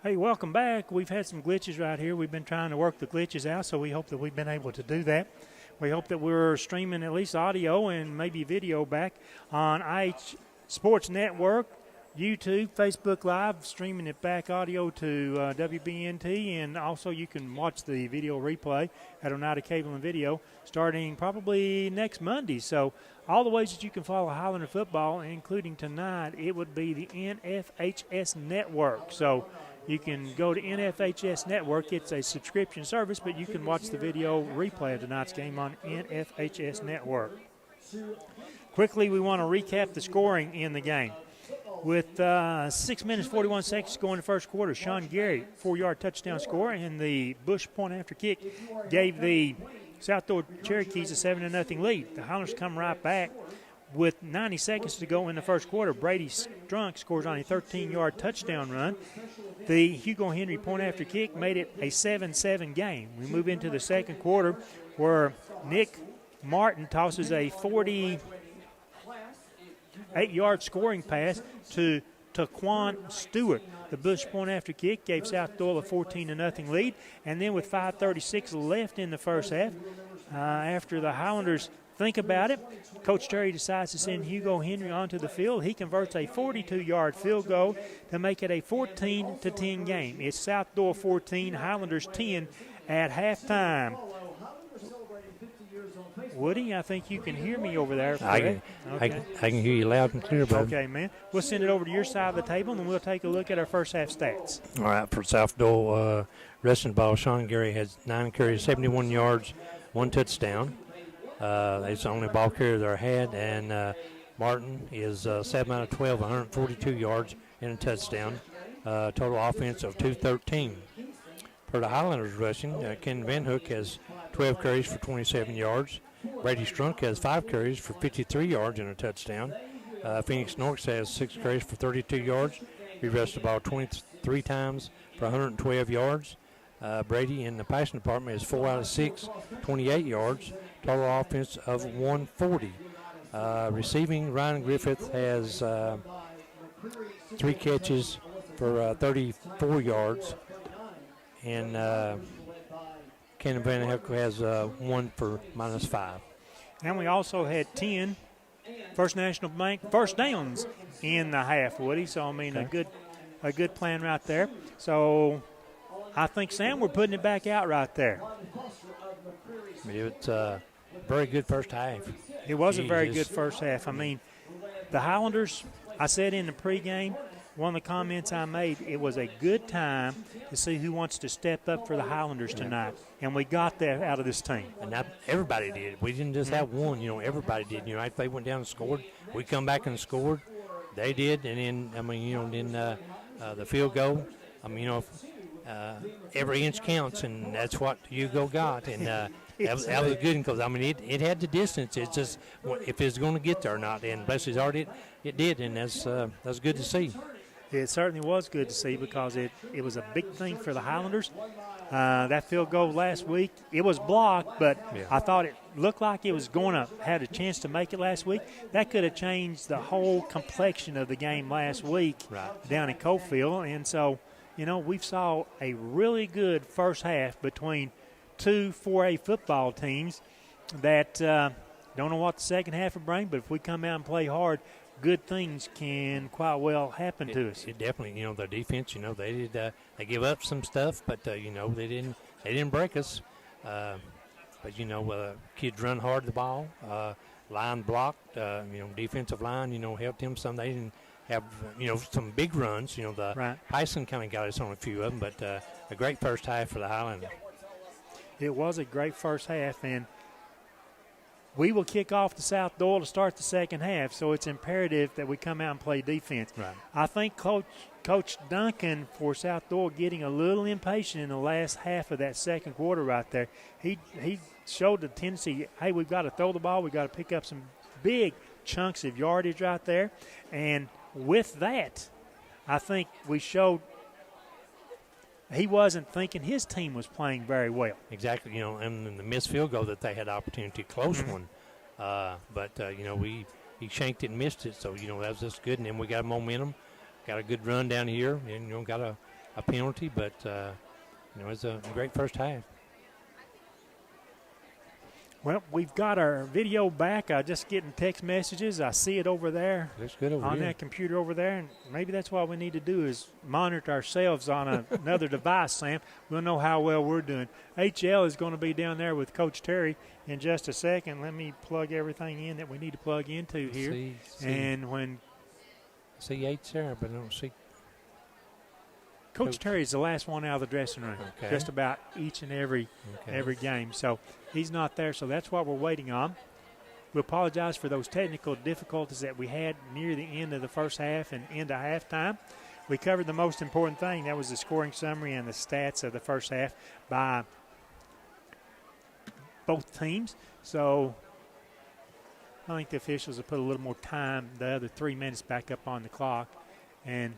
Hey, welcome back. We've had some glitches right here. We've been trying to work the glitches out, so we hope that we've been able to do that. We hope that we're streaming at least audio and maybe video back on IH Sports Network, YouTube, Facebook Live, streaming it back audio to WBNT, and also you can watch the video replay at Oneida Cable and Video starting probably next Monday. So all the ways that you can follow Highlander football, including tonight, it would be the NFHS Network. So you can go to NFHS Network. It's a subscription service, but you can watch the video replay of tonight's game on NFHS Network. Quickly, we want to recap the scoring in the game. With 6 minutes, 41 seconds to go in the first quarter, Sean Gary, 4-yard touchdown score, and the Bush point after kick gave the South Doyle Cherokees a 7-0 lead. The Highlanders come right back. With 90 seconds to go in the first quarter, Brady Strunk scores on a 13-yard touchdown run. The Hugo Henry point after kick made it a 7-7 game. We move into the second quarter where Nick Martin tosses a 48-yard scoring pass to Taquan Stewart. The Bush point after kick gave South Doyle a 14-0 lead. And then with 5:36 left in the first half, after the Highlanders think about it, Coach Terry decides to send Hugo Henry onto the field. He converts a 42-yard field goal to make it a 14-10 game. It's South Doyle 14, Highlanders 10 at halftime. Woody, I think you can hear me over there. I can hear you loud and clear, bud. Okay, man. We'll send it over to your side of the table, and we'll take a look at our first half stats. All right, for South Doyle, wrestling ball, Sean Gary has 9 carries, 71 yards, 1 touchdown. It's the only ball carrier they had, and Martin is 7 out of 12, 142 yards and a touchdown. Total offense of 213. For the Highlanders rushing, Ken Van Hook has 12 carries for 27 yards. Brady Strunk has 5 carries for 53 yards and a touchdown. Phoenix Norks has 6 carries for 32 yards. He rushed the ball 23 times for 112 yards. Brady in the passing department is 4 out of 6, 28 yards. Total offense of 140. Receiving, Ryan Griffith has 3 catches for 34 yards. And Ken Van Hook has 1 for -5. And we also had 10 First National Bank first downs in the half, Woody. So, I mean, Okay. a good plan right there. So, I think, Sam, we're putting it back out right there. It's a very good first half. It was a very good first half. I mean, the Highlanders, I said in the pregame, one of the comments I made, it was a good time to see who wants to step up for the Highlanders tonight. And we got that out of this team. And not everybody did. We didn't just have one. Everybody did. If they went down and scored, we come back and scored. They did. And then, the field goal, every inch counts, and that's what Hugo got. And that was good because, it had the distance. It's just if it's going to get there or not. And bless his heart, it did, and that's good to see. It certainly was good to see because it was a big thing for the Highlanders. That field goal last week, it was blocked, but I thought it looked like it was going to have a chance to make it last week. That could have changed the whole complexion of the game last week down in Cofield. And so, we saw a really good first half between two 4A football teams that don't know what the second half will bring, but if we come out and play hard, good things can quite well happen to us. It definitely, their defense, they did they give up some stuff, but they didn't break us. But kids run hard the ball, line blocked, defensive line, helped them some. They didn't have some big runs. The Tyson kind of got us on a few of them, but a great first half for the Highlanders. It was a great first half, and we will kick off the South Doyle to start the second half, so it's imperative that we come out and play defense. Right. I think Coach Duncan for South Doyle getting a little impatient in the last half of that second quarter right there. He showed the tendency, hey, we've got to throw the ball, we've got to pick up some big chunks of yardage right there. And with that, I think we showed he wasn't thinking his team was playing very well. Exactly, and the missed field goal that they had opportunity, close one. But he shanked it and missed it, so, that was just good. And then we got momentum, got a good run down here, and, got a a penalty, but it's a great first half. Well, we've got our video back. Just getting text messages. I see it over there. Looks good over on here. That computer over there, and maybe that's what we need to do is monitor ourselves on another device, Sam. We'll know how well we're doing. HL is going to be down there with Coach Terry in just a second. Let me plug everything in that we need to plug into here. And when I see Yates there, but I don't see Coach Terry is the last one out of the dressing room, just about each and every game. So he's not there, so that's what we're waiting on. We apologize for those technical difficulties that we had near the end of the first half and into halftime. We covered the most important thing. That was the scoring summary and the stats of the first half by both teams. So I think the officials have put a little more time, the other 3 minutes back up on the clock. And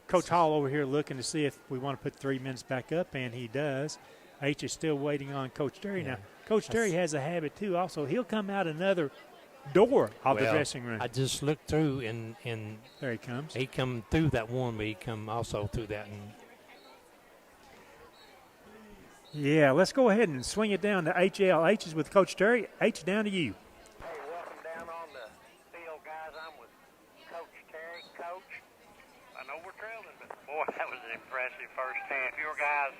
Coach Hall over here looking to see if we want to put 3 minutes back up, and he does. H is still waiting on Coach Terry. Now, Coach Terry has a habit, too. Also, he'll come out another door of the dressing room. I just looked through, and there he comes. He come through that one, but he come also through that. And yeah, let's go ahead and swing it down to HL. H is with Coach Terry. H, down to you. Hey, welcome down on the field, guys. I'm with Coach Terry. Coach, I know we're trailing, but boy, that was an impressive first half. Your guys,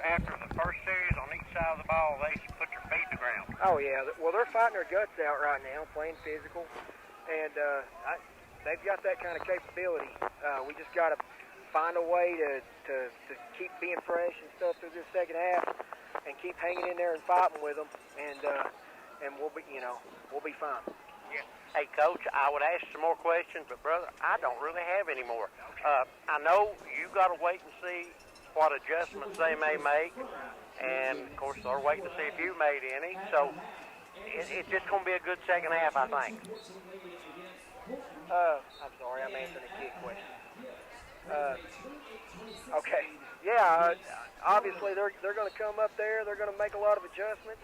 after the first series on each side of the ball, they put your feet to the ground. Oh, yeah. Well, they're fighting their guts out right now, playing physical, and they've got that kind of capability. We just got to find a way to keep being fresh and stuff through this second half and keep hanging in there and fighting with them, and we'll be fine. Yeah. Hey, Coach, I would ask some more questions, but, brother, I don't really have any more. I know you got to wait and see what adjustments they may make, and, of course, they're waiting to see if you made any. So it's just going to be a good second half, I think. I'm sorry, I'm answering a kid question. Okay. Yeah, obviously they're going to come up there. They're going to make a lot of adjustments,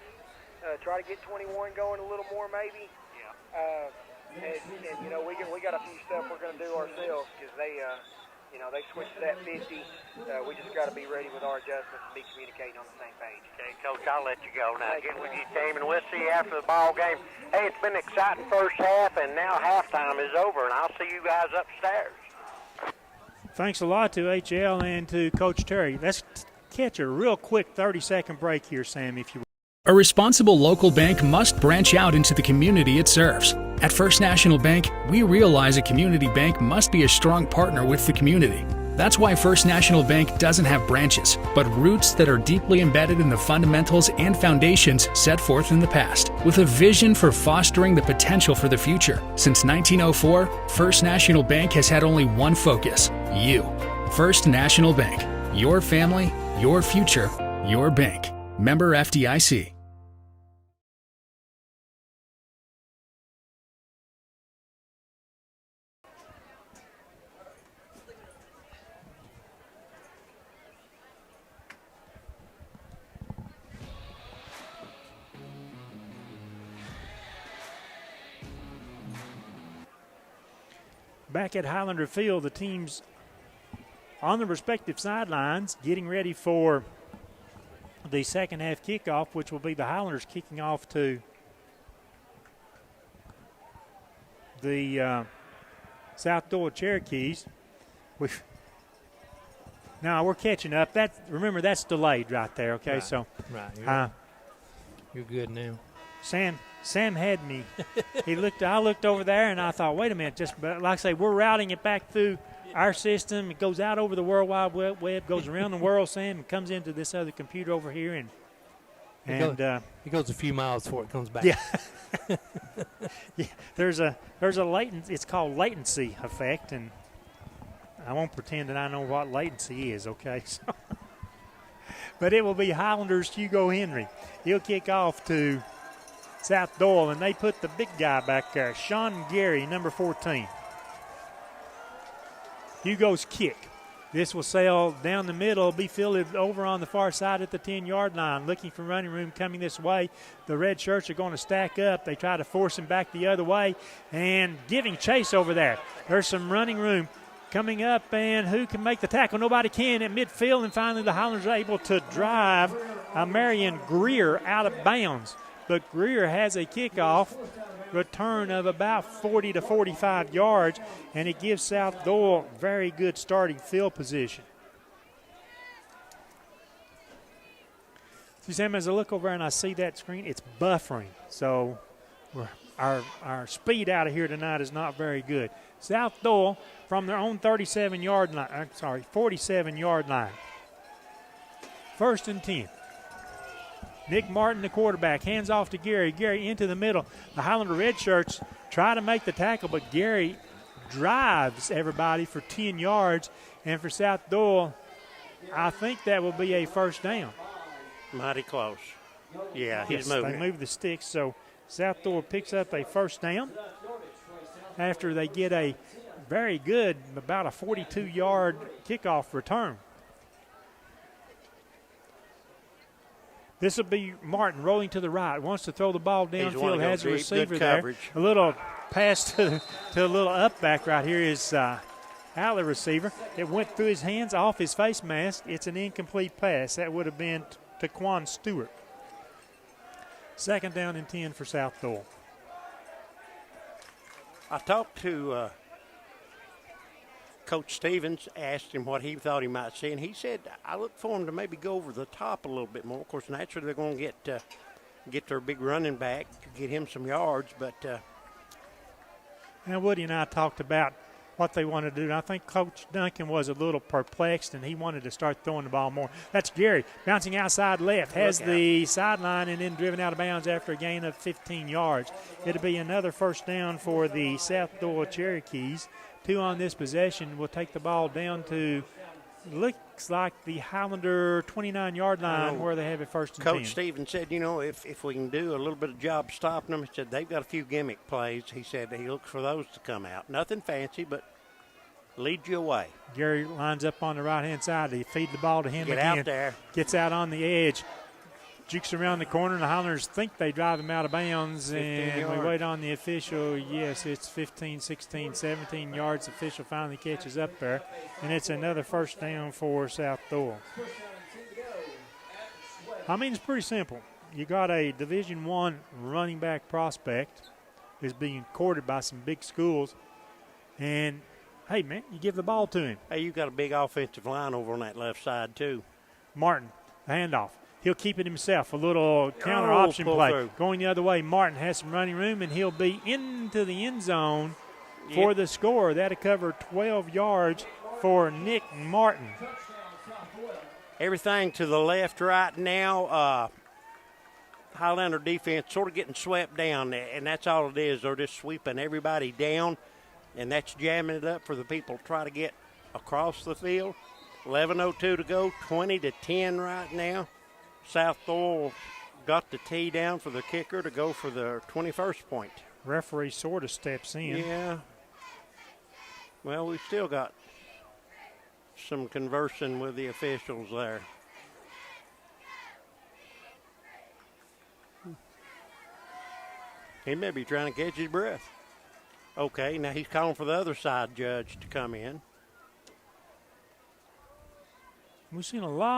try to get 21 going a little more maybe. And we got a few stuff we're going to do ourselves because they switched to that 50. We just got to be ready with our adjustments and be communicating on the same page. Okay, Coach, I'll let you go now. Get with your team, and we'll see you after the ball game. Hey, it's been an exciting first half, and now halftime is over, and I'll see you guys upstairs. Thanks a lot to HL and to Coach Terry. Let's catch a real quick 30-second break here, Sam, if you will. A responsible local bank must branch out into the community it serves. At First National Bank, we realize a community bank must be a strong partner with the community. That's why First National Bank doesn't have branches, but roots that are deeply embedded in the fundamentals and foundations set forth in the past, with a vision for fostering the potential for the future. Since 1904, First National Bank has had only one focus: you. First National Bank. Your family, your future, your bank. Member FDIC. Back at Highlander Field, the teams on the respective sidelines getting ready for the second half kickoff, which will be the Highlanders kicking off to the South Doyle Cherokees. Now we're catching up. Remember, that's delayed right there, okay? Right. So you're good now. Sam had me. I looked over there, and I thought, wait a minute. But like I say, we're routing it back through our system. It goes out over the World Wide Web, goes around the world, Sam, and comes into this other computer over here. And it goes a few miles before it comes back. Yeah. Yeah. There's a latency. It's called latency effect, and I won't pretend that I know what latency is, okay? So, but it will be Highlanders Hugo Henry. He'll kick off to South Doyle, and they put the big guy back there, Sean Gary, number 14. Hugo's kick. This will sail down the middle, be fielded over on the far side at the 10-yard line, looking for running room coming this way. The red shirts are going to stack up. They try to force him back the other way and giving chase over there. There's some running room coming up, and who can make the tackle? Nobody can at midfield, and finally the Highlanders are able to drive Marion Greer out of bounds. But Greer has a kickoff return of about 40 to 45 yards, and it gives South Doyle very good starting field position. See, Sam, as I look over and I see that screen, it's buffering. So our speed out of here tonight is not very good. South Doyle from their own 47-yard line, 47-yard line. 1st and 10. Nick Martin, the quarterback, hands off to Gary. Gary into the middle. The Highlander Red Shirts try to make the tackle, but Gary drives everybody for 10 yards. And for South Doyle, I think that will be a first down. Mighty close. Yeah, he's yes, moving. They move the sticks, so South Doyle picks up a first down after they get a very good, about a 42-yard kickoff return. This will be Martin rolling to the right. Wants to throw the ball downfield. Has a receiver there. A little pass to a little up back right here is Alley receiver. It went through his hands, off his face mask. It's an incomplete pass. That would have been Taquan Stewart. 2nd down and 10 for South Doyle. I talked to Coach Stevens, asked him what he thought he might see, and he said, I look for him to maybe go over the top a little bit more. Of course, naturally they're going to get their big running back to get him some yards, but now Woody and I talked about what they wanted to do. And I think Coach Duncan was a little perplexed, and he wanted to start throwing the ball more. That's Gary bouncing outside left, has the sideline and then driven out of bounds after a gain of 15 yards. It'll be another first down for the South Doyle Cherokees. 2 on this possession. Will take the ball down to, looks like the Highlander 29-yard line where they have it 1st and 10. Coach Stevens said, if we can do a little bit of job stopping them, he said they've got a few gimmick plays. He said he looks for those to come out. Nothing fancy, but lead you away. Gary lines up on the right-hand side. They feed the ball to him Get again. out there. Gets out on the edge. Jukes around the corner, and the Highlanders think they drive him out of bounds, and yards. we wait on the official. Yes, it's 15, 16, 17 yards. The official finally catches up there, and it's another first down for South Doyle. I mean, it's pretty simple. You got a Division I running back prospect who's being courted by some big schools, and, hey, man, you give the ball to him. Hey, you got a big offensive line over on that left side, too. Martin, the handoff. He'll keep it himself. A little counter option play. Through. Going the other way, Martin has some running room, and he'll be into the end zone for the score. That'll cover 12 yards for Nick Martin. Everything to the left right now. Highlander defense sort of getting swept down, and that's all it is. They're just sweeping everybody down, and that's jamming it up for the people to try to get across the field. 11:02 to go, 20-10 right now. South Doyle got the tee down for the kicker to go for the 21st point. Referee sort of steps in. Yeah. Well, we've still got some conversing with the officials there. He may be trying to catch his breath. Okay, now he's calling for the other side judge to come in. We've seen a lot